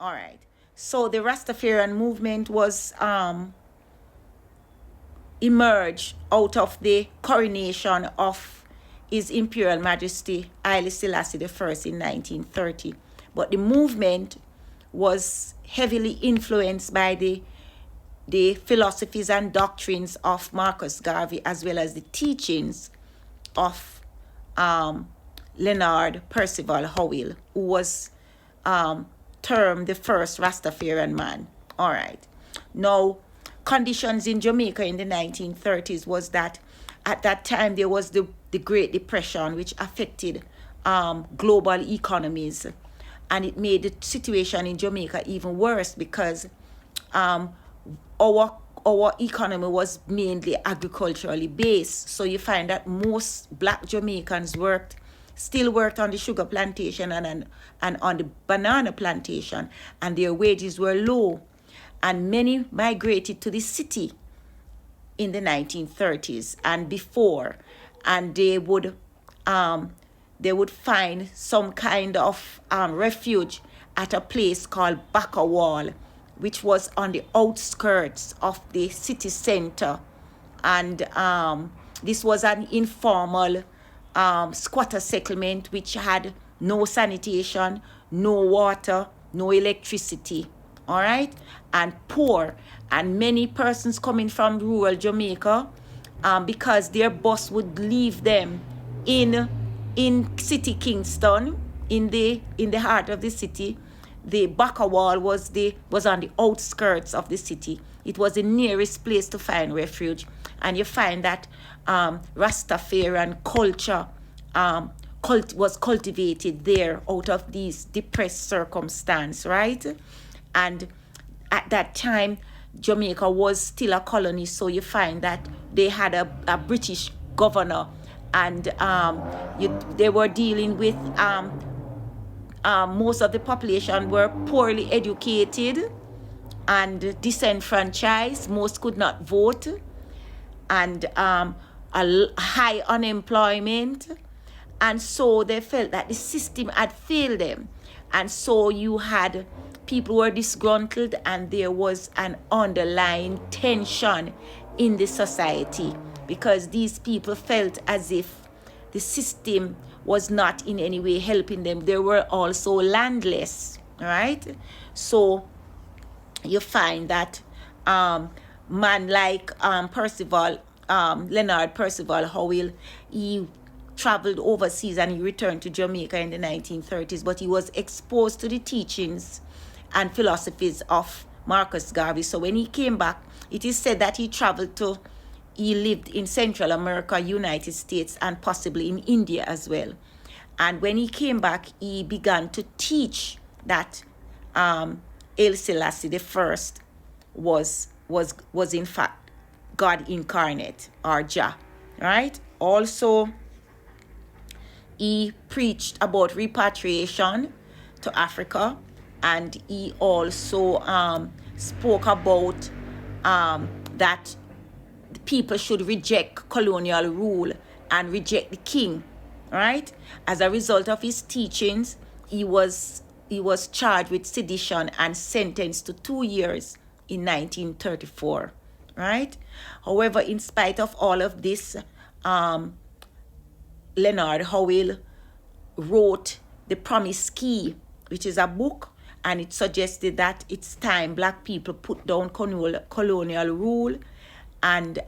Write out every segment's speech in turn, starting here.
All right. So the Rastafarian movement was emerged out of the coronation of His Imperial Majesty Haile Selassie I in 1930. But the movement was heavily influenced by the philosophies and doctrines of Marcus Garvey, as well as the teachings of um, Leonard Percival Howell, who was um, termed the first Rastafarian man. All right. Now, conditions in Jamaica in the 1930s was that at that time there was the Great Depression, which affected global economies. And it made the situation in Jamaica even worse because um, our economy was mainly agriculturally based. So you find that most black Jamaicans still worked on the sugar plantation and on the banana plantation, and their wages were low. And many migrated to the city in the 1930s and before, and they would find some kind of refuge at a place called Wall, which was on the outskirts of the city center. And this was an informal squatter settlement which had no sanitation, no water, no electricity. All right, and poor, and many persons coming from rural Jamaica, because their bus would leave them in city Kingston, in the heart of the city. The Wall was on the outskirts of the city. It was the nearest place to find refuge, and you find that Rastafarian culture was cultivated there out of these depressed circumstances, right? And at that time, Jamaica was still a colony, so you find that they had a British governor, and they were dealing with most of the population were poorly educated and disenfranchised. Most could not vote, and high unemployment. And so they felt that the system had failed them. And so you had people who were disgruntled, and there was an underlying tension in the society because these people felt as if the system was not in any way helping them. They were also landless, right? So you find that man like Leonard Percival Howell, he traveled overseas and he returned to Jamaica in the 1930s, but he was exposed to the teachings and philosophies of Marcus Garvey. So when he came back, it is said that he lived in Central America, United States, and possibly in India as well. And when he came back, he began to teach that Haile Selassie I was in fact God incarnate, or Jah, right? Also, he preached about repatriation to Africa, and he also spoke about that people should reject colonial rule and reject the king, right? As a result of his teachings, he was charged with sedition and sentenced to 2 years in 1934, right? However, in spite of all of this, Leonard Howell wrote The Promised Key, which is a book, and it suggested that it's time black people put down colonial rule, and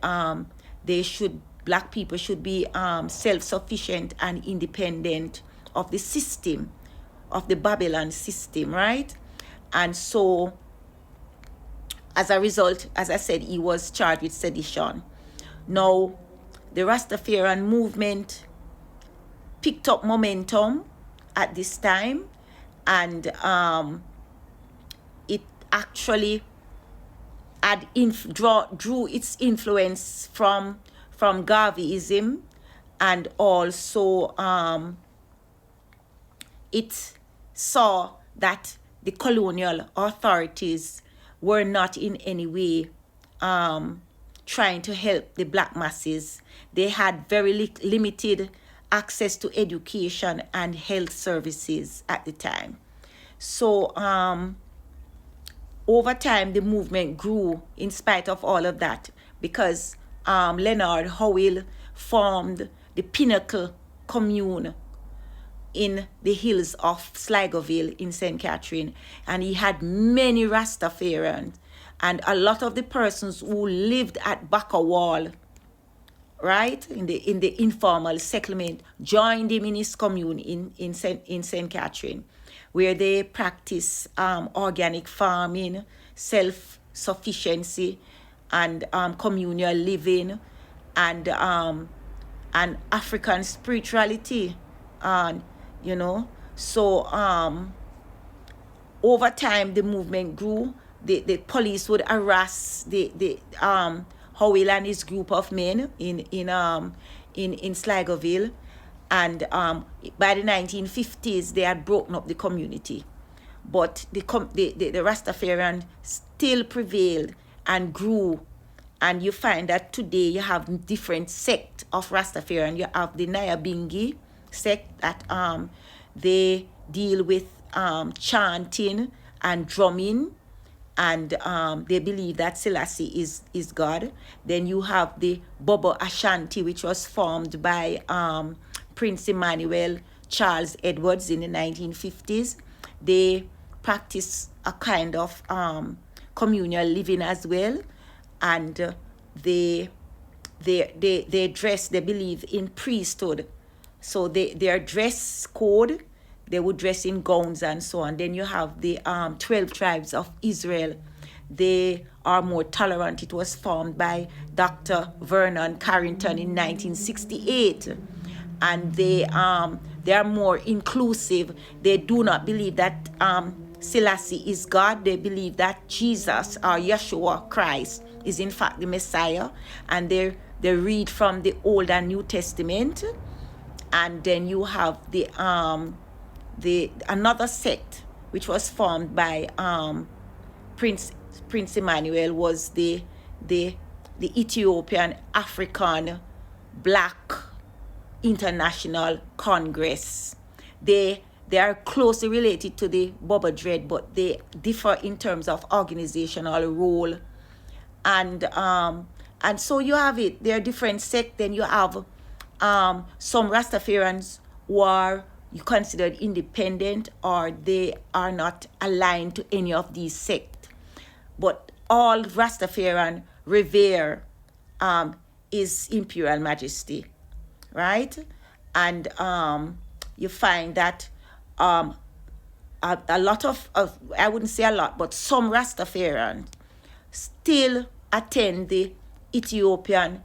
black people should be self-sufficient and independent of the system, of the Babylon system, right? And so, as a result, as I said, he was charged with sedition. Now, the Rastafarian movement picked up momentum at this time, and it actually drew its influence from Garveyism, and also it saw that the colonial authorities were not in any way trying to help the black masses. They had very limited access to education and health services at the time. So over time, the movement grew in spite of all of that, because Leonard Howell formed the Pinnacle Commune in the hills of Sligoville in St. Catherine, and he had many Rastafarians, and a lot of the persons who lived at Bakawal, right, in the informal settlement, joined him in his commune in St. Catherine, where they practice organic farming, self-sufficiency, and communal living, and African spirituality, and so over time the movement grew. The police would harass the Howell and his group of men in Sligoville, and by the 1950s they had broken up the community, but the Rastafarian still prevailed and grew. And you find that today you have different sect of Rastafarian. You have the Nyabingi sect that they deal with chanting and drumming, and they believe that Selassie is God. Then you have the Bobo Ashanti, which was formed by Prince Emmanuel Charles Edwards in the 1950s. They practice a kind of communal living as well, and they dress, they believe in priesthood. So their dress code, they would dress in gowns and so on. Then you have the 12 tribes of Israel. They are more tolerant. It was formed by Dr. Vernon Carrington in 1968. And they are more inclusive. They do not believe that Selassie is God. They believe that Jesus, or Yeshua Christ, is in fact the Messiah. And they read from the Old and New Testament. And then you have the another sect which was formed by Prince Emmanuel, was the Ethiopian African Black International Congress. They are closely related to the Baba Dread, but they differ in terms of organizational role. And so you have it. There are different sects. Then you have some Rastafarians who are considered independent, or they are not aligned to any of these sects. But all Rastafarian revere is Imperial Majesty, right? And you find that a lot of, I wouldn't say a lot, but some Rastafarians still attend the Ethiopian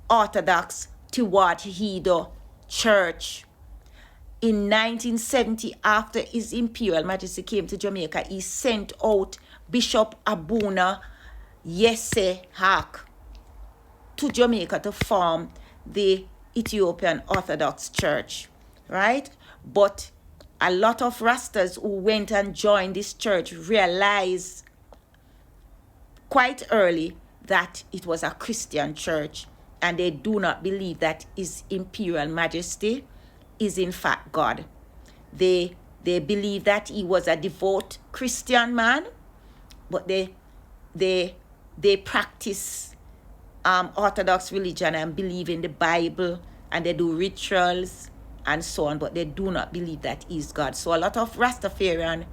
Orthodox Tewahedo Church. In 1970, after His Imperial Majesty came to Jamaica, he sent out Bishop Abuna Yese Hak to Jamaica to form the Ethiopian Orthodox Church, right? But a lot of Rastas who went and joined this church realized quite early that it was a Christian church, and they do not believe that His Imperial Majesty is in fact God. They believe that he was a devout Christian man, but they practice Orthodox religion and believe in the Bible, and they do rituals and so on, but they do not believe that he's God. So a lot of Rastafarian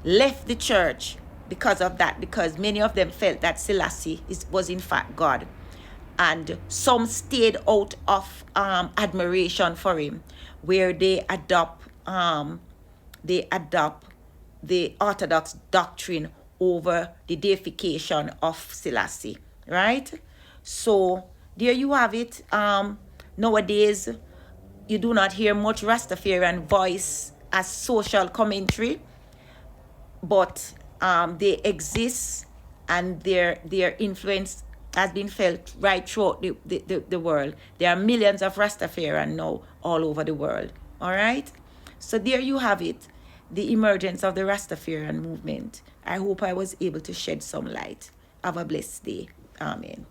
left the church because of that, because many of them felt that Selassie was in fact God. And some stayed out of admiration for him, where they adopt the Orthodox doctrine over the deification of Selassie, right? So there you have it. Nowadays, you do not hear much Rastafarian voice as social commentary, but they exist, and their influence has been felt right throughout the world. There are millions of Rastafarian now all over the world. All right? So there you have it, the emergence of the Rastafarian movement. I hope I was able to shed some light. Have a blessed day. Amen.